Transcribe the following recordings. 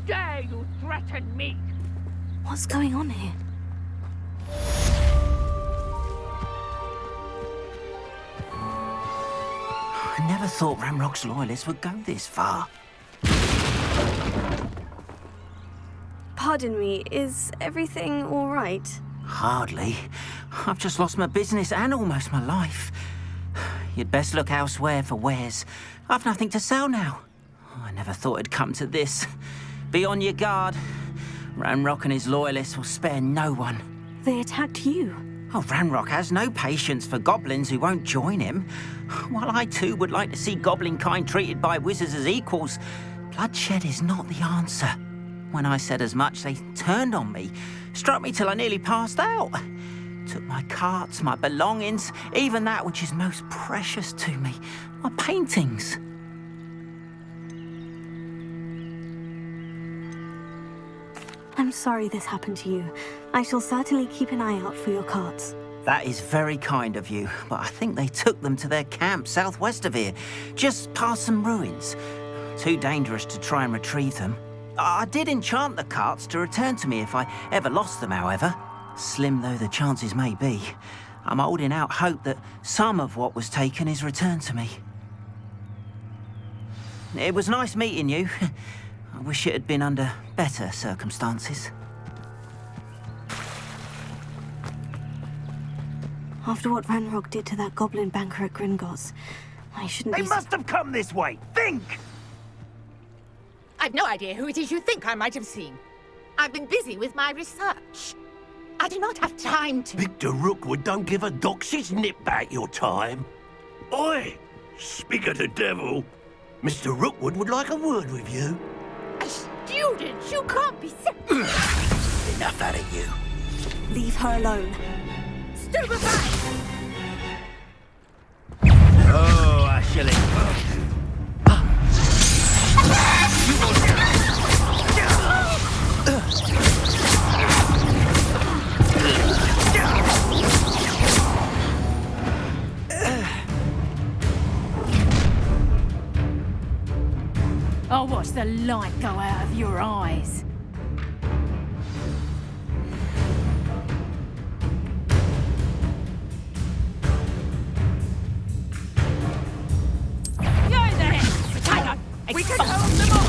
dare you threaten me? What's going on here? I never thought Ramrock's loyalists would go this far. Pardon me, is everything all right? Hardly. I've just lost my business and almost my life. You'd best look elsewhere for wares. I've nothing to sell now. I never thought it'd come to this. Be on your guard. Ranrock and his loyalists will spare no one. They attacked you. Oh, Ranrock has no patience for goblins who won't join him. While I too would like to see goblin kind treated by wizards as equals, bloodshed is not the answer. When I said as much, they turned on me, struck me till I nearly passed out. Took my carts, my belongings, even that which is most precious to me, my paintings. I'm sorry this happened to you. I shall certainly keep an eye out for your carts. That is very kind of you, but I think they took them to their camp southwest of here, just past some ruins. Too dangerous to try and retrieve them. I did enchant the carts to return to me if I ever lost them, however. Slim though the chances may be, I'm holding out hope that some of what was taken is returned to me. It was nice meeting you. I wish it had been under better circumstances. After what Ranrock did to that goblin banker at Gringotts, I shouldn't be... They must have come this way! Think! I've no idea who it is you think I might have seen. I've been busy with my research. I do not have time to... Victor Rookwood don't give a doxy's nip back your time. Oi! Speak of the devil. Mr. Rookwood would like a word with you. A student? You can't be Enough out of you. Leave her alone. Stupefy! Oh, I shall I'll watch the light go out of your eyes. You're in there! Hang on! We can hold them all!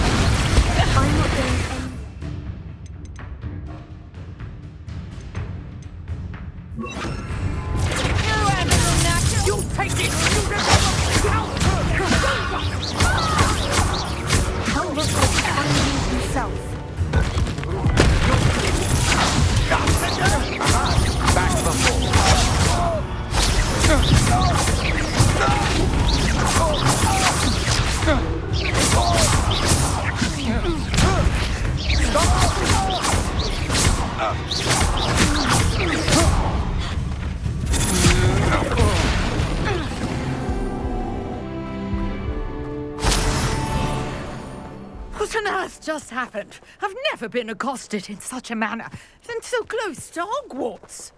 I'm not doing anything. You animal knacker! You'll take it! Help Rookwood find himself. back before. What on earth just happened? I've never been accosted in such a manner, and so close to Hogwarts.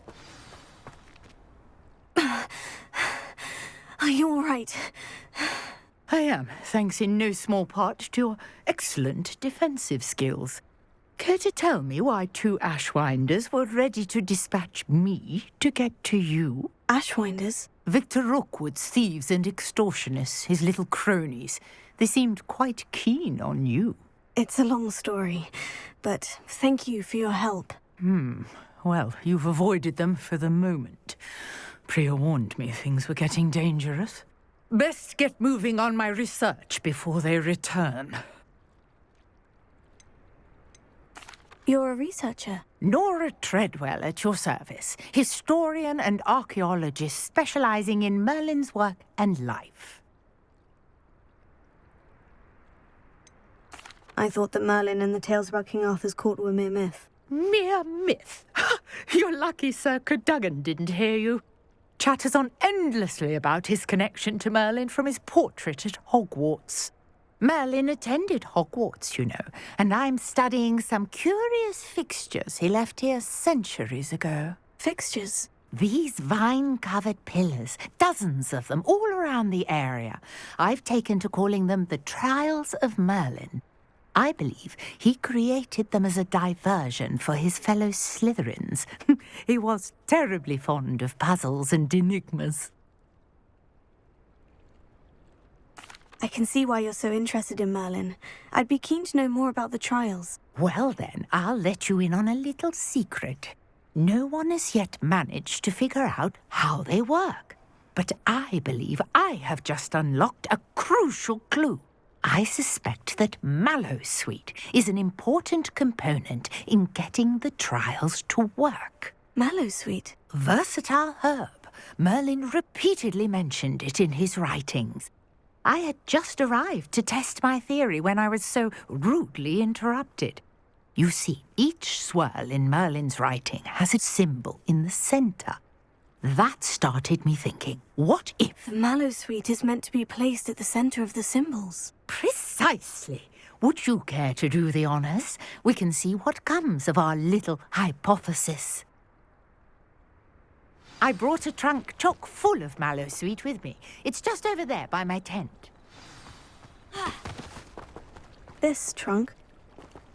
Are you all right? I am, thanks in no small part to your excellent defensive skills. Care to tell me why two Ashwinders were ready to dispatch me to get to you? Ashwinders? Victor Rookwood's thieves and extortionists, his little cronies. They seemed quite keen on you. It's a long story, but thank you for your help. Well, you've avoided them for the moment. Priya warned me things were getting dangerous. Best get moving on my research before they return. You're a researcher. Nora Treadwell at your service, historian and archaeologist specializing in Merlin's work and life. I thought that Merlin and the tales about King Arthur's court were mere myth. Mere myth? You're lucky Sir Cadogan didn't hear you. Chatters on endlessly about his connection to Merlin from his portrait at Hogwarts. Merlin attended Hogwarts, you know, and I'm studying some curious fixtures he left here centuries ago. Fixtures? These vine-covered pillars, dozens of them, all around the area. I've taken to calling them the Trials of Merlin. I believe he created them as a diversion for his fellow Slytherins. He was terribly fond of puzzles and enigmas. I can see why you're so interested in Merlin. I'd be keen to know more about the trials. Well then, I'll let you in on a little secret. No one has yet managed to figure out how they work. But I believe I have just unlocked a crucial clue. I suspect that Mallowsweet is an important component in getting the trials to work. Mallowsweet? Versatile herb. Merlin repeatedly mentioned it in his writings. I had just arrived to test my theory when I was so rudely interrupted. You see, each swirl in Merlin's writing has a symbol in the centre. That started me thinking, what if... The Mallowsweet is meant to be placed at the centre of the symbols. Precisely. Would you care to do the honours? We can see what comes of our little hypothesis. I brought a trunk chock full of Mallowsweet with me. It's just over there by my tent. This trunk?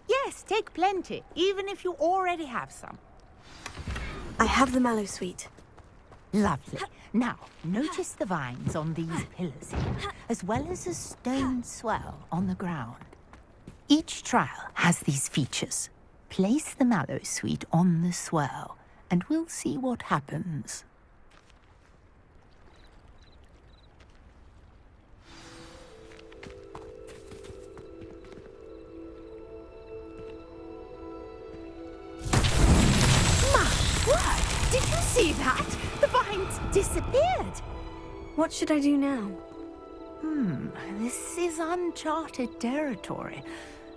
Yes, take plenty, even if you already have some. I have the Mallowsweet. Lovely. Now, notice the vines on these pillars here, as well as a stone swell on the ground. Each trial has these features. Place the Mallowsweet on the swell, and we'll see what happens. My word! Did you see that? The vines disappeared. What should I do now? This is uncharted territory.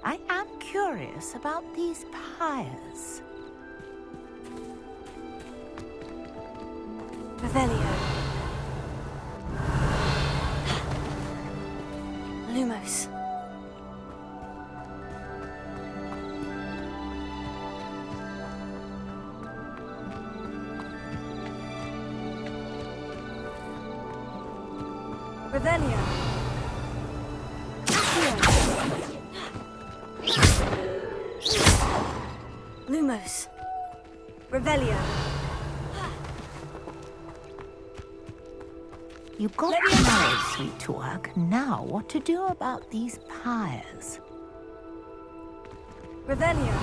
I am curious about these pyres. Revelio. Lumos. Revelio. Lumos. Revelio. You got the Mallowsweet to work. Now, what to do about these pyres? Revelio.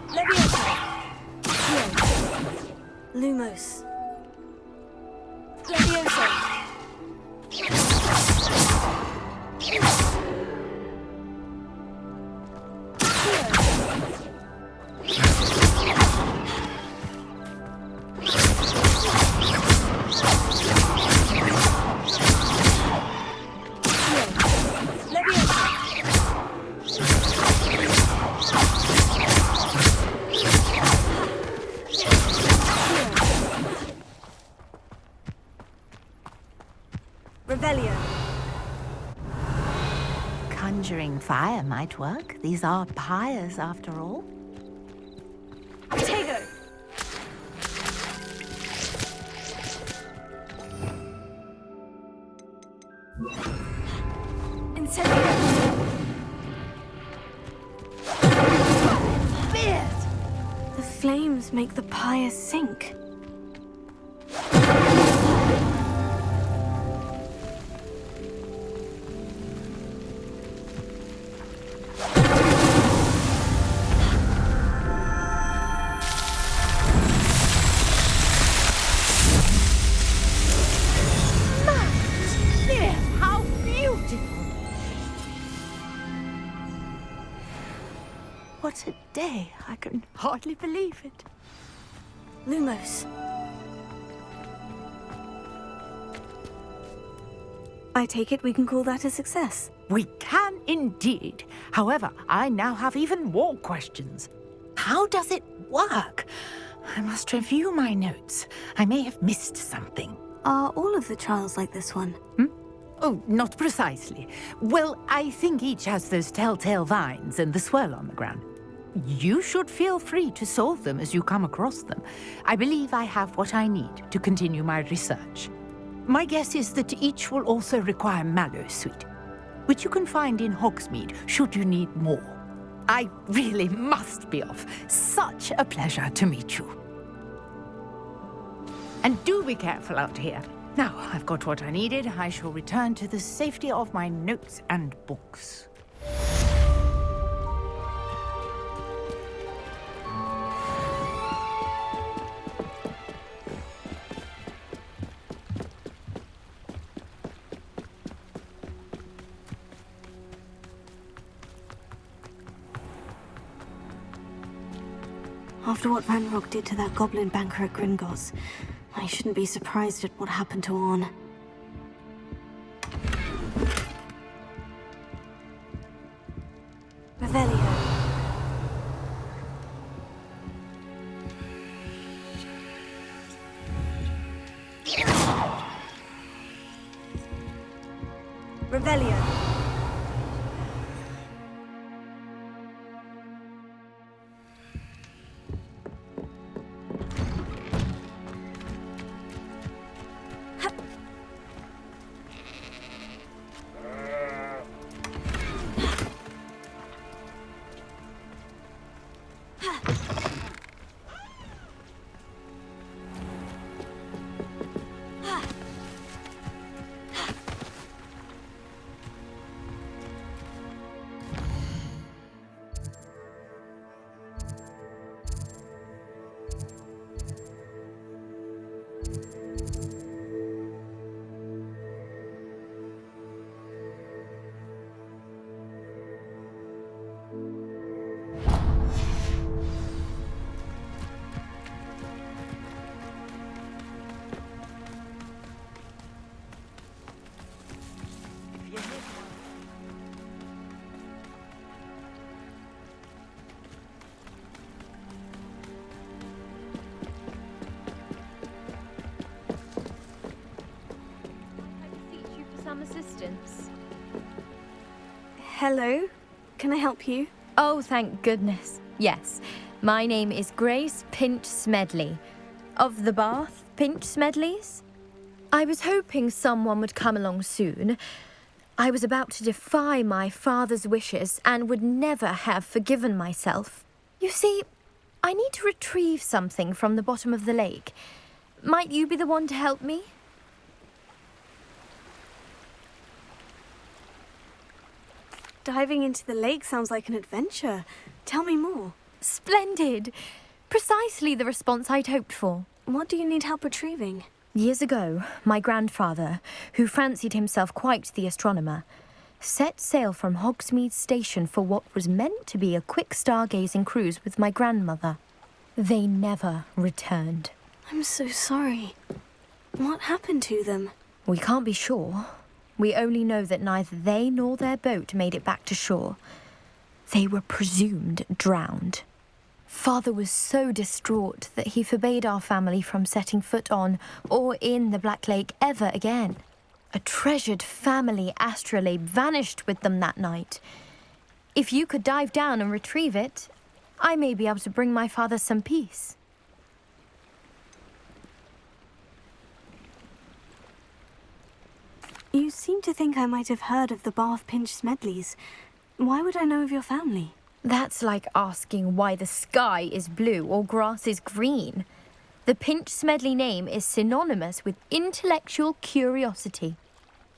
Leviosa. Lumos. Leviosa. Revelio. Conjuring fire might work. These are pyres, after all. Tego. Incendio. The flames make the pyre sink. How beautiful! What a day. I can hardly believe it. Lumos. I take it we can call that a success. We can indeed. However, I now have even more questions. How does it work? I must review my notes. I may have missed something. Are all of the trials like this one? Oh, not precisely. Well, I think each has those telltale vines and the swirl on the ground. You should feel free to solve them as you come across them. I believe I have what I need to continue my research. My guess is that each will also require Mallowsweet. which you can find in Hogsmeade should you need more. I really must be off. Such a pleasure to meet you. And do be careful out here. Now, I've got what I needed. I shall return to the safety of my notes and books. After what Ranrock did to that goblin banker at Gringotts, I shouldn't be surprised at what happened to Orn. Revelio. Revelio. Assistance. Hello? Can I help you? Oh, thank goodness. Yes, my name is Grace Pinch Smedley, of the Bath Pinch Smedleys. I was hoping someone would come along soon. I was about to defy my father's wishes and would never have forgiven myself. You see, I need to retrieve something from the bottom of the lake. Might you be the one to help me? Diving into the lake sounds like an adventure. Tell me more. Splendid! Precisely the response I'd hoped for. What do you need help retrieving? Years ago, my grandfather, who fancied himself quite the astronomer, set sail from Hogsmeade Station for what was meant to be a quick stargazing cruise with my grandmother. They never returned. I'm so sorry. What happened to them? We can't be sure. We only know that neither they nor their boat made it back to shore. They were presumed drowned. Father was so distraught that he forbade our family from setting foot on or in the Black Lake ever again. A treasured family astrolabe vanished with them that night. If you could dive down and retrieve it, I may be able to bring my father some peace. You seem to think I might have heard of the Bath Pinch Smedleys. Why would I know of your family? That's like asking why the sky is blue or grass is green. The Pinch Smedley name is synonymous with intellectual curiosity.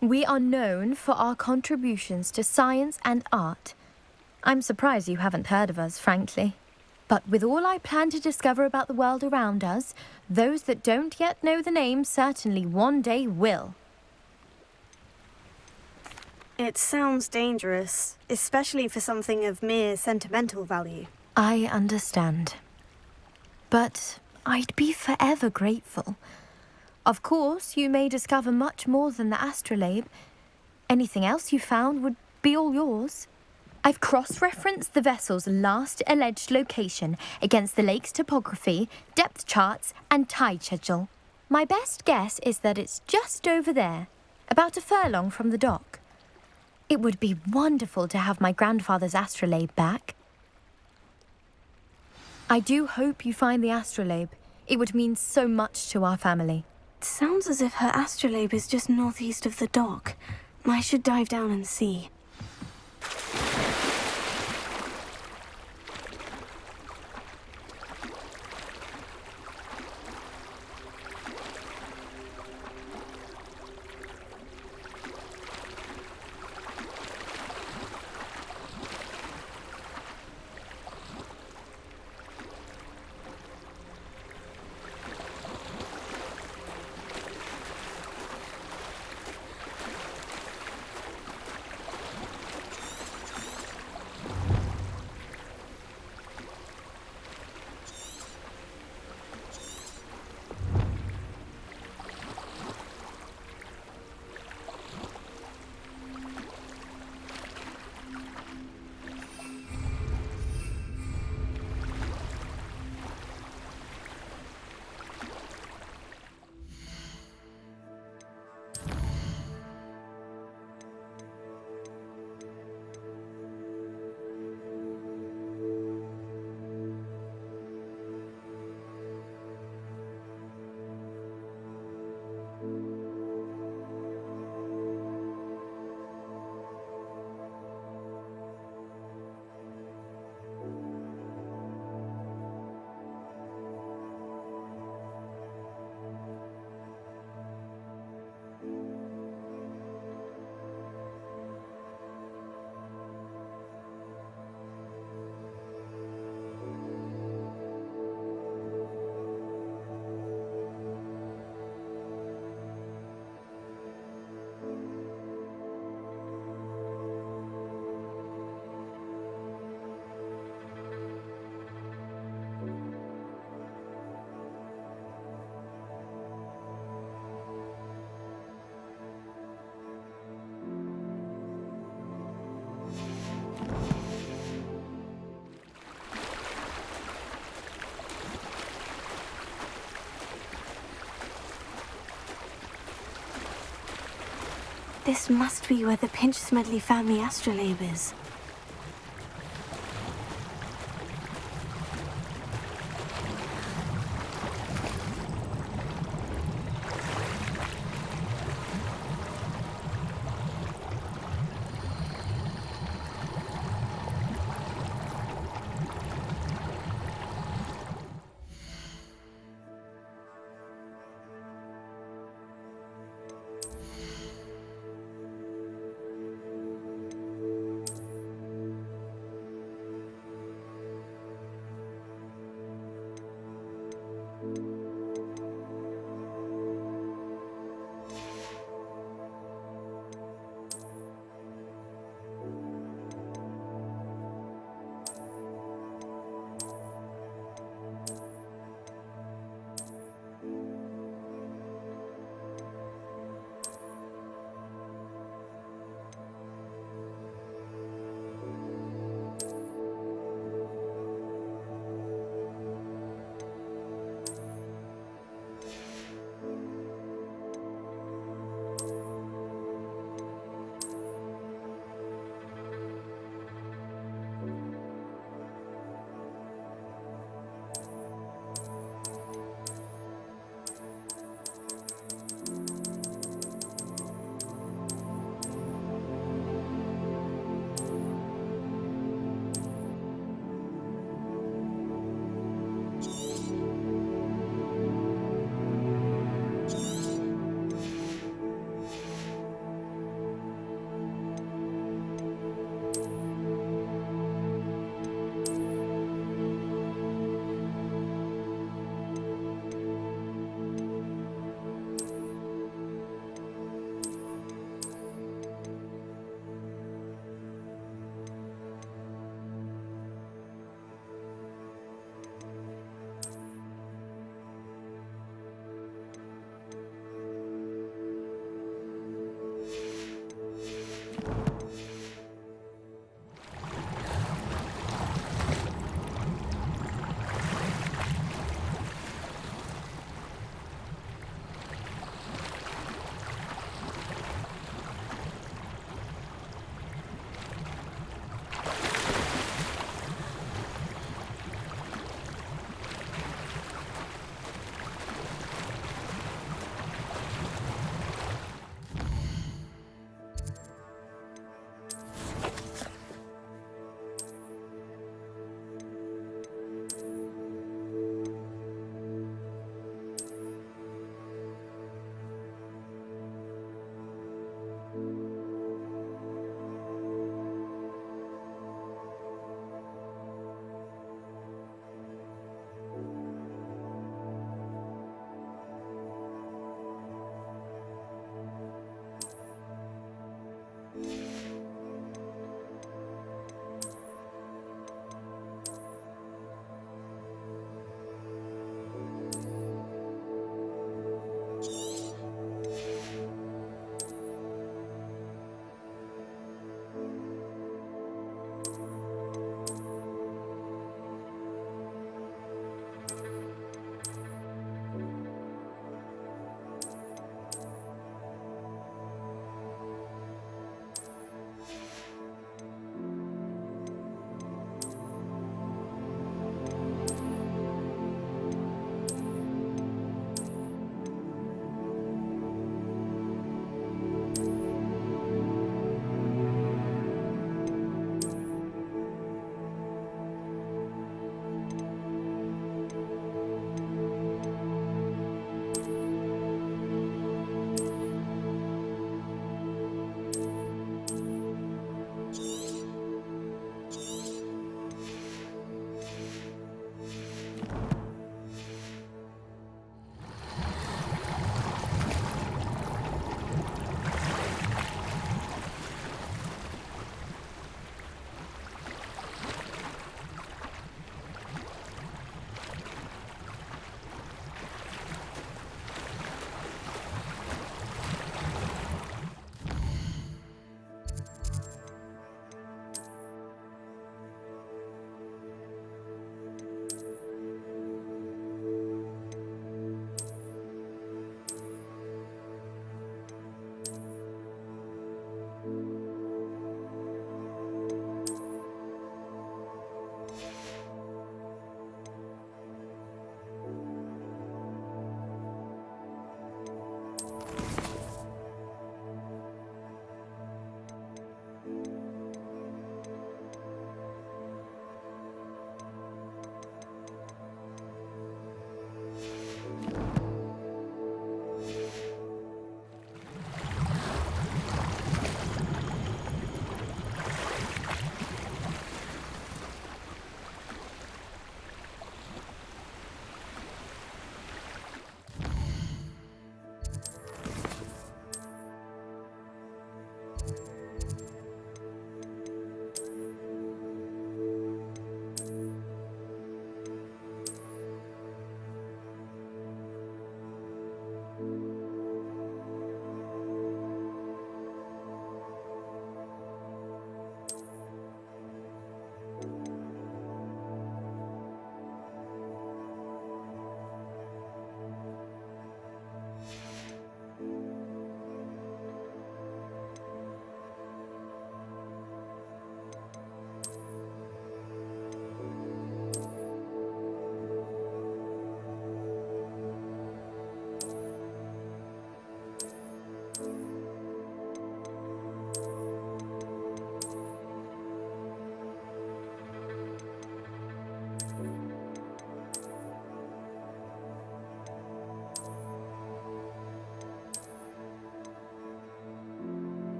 We are known for our contributions to science and art. I'm surprised you haven't heard of us, frankly. But with all I plan to discover about the world around us, those that don't yet know the name certainly one day will. It sounds dangerous, especially for something of mere sentimental value. I understand. But I'd be forever grateful. Of course, you may discover much more than the astrolabe. Anything else you found would be all yours. I've cross-referenced the vessel's last alleged location against the lake's topography, depth charts, and tide schedule. My best guess is that it's just over there, about a furlong from the dock. It would be wonderful to have my grandfather's astrolabe back. I do hope you find the astrolabe. It would mean so much to our family. It sounds as if her astrolabe is just northeast of the dock. I should dive down and see. This must be where the Pinch-Smedley family astrolabe is.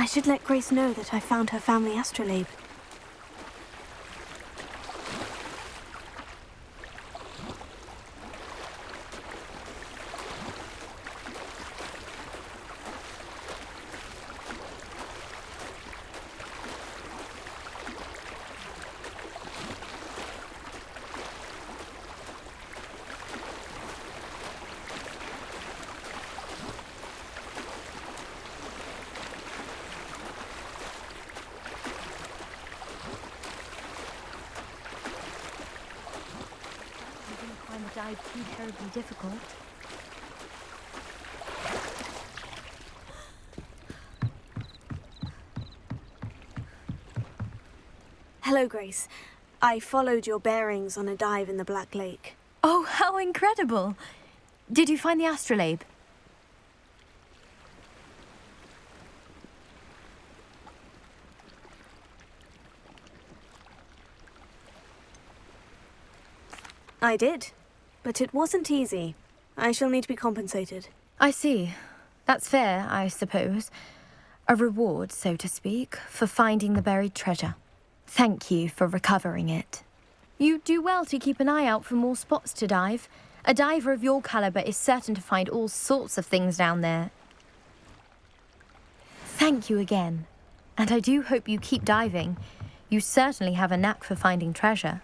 I should let Grace know that I found her family astrolabe. Find the dive too terribly difficult. Hello, Grace. I followed your bearings on a dive in the Black Lake. Oh, how incredible! Did you find the astrolabe? I did, but it wasn't easy. I shall need to be compensated. I see. That's fair, I suppose. A reward, so to speak, for finding the buried treasure. Thank you for recovering it. You do well to keep an eye out for more spots to dive. A diver of your caliber is certain to find all sorts of things down there. Thank you again. And I do hope you keep diving. You certainly have a knack for finding treasure.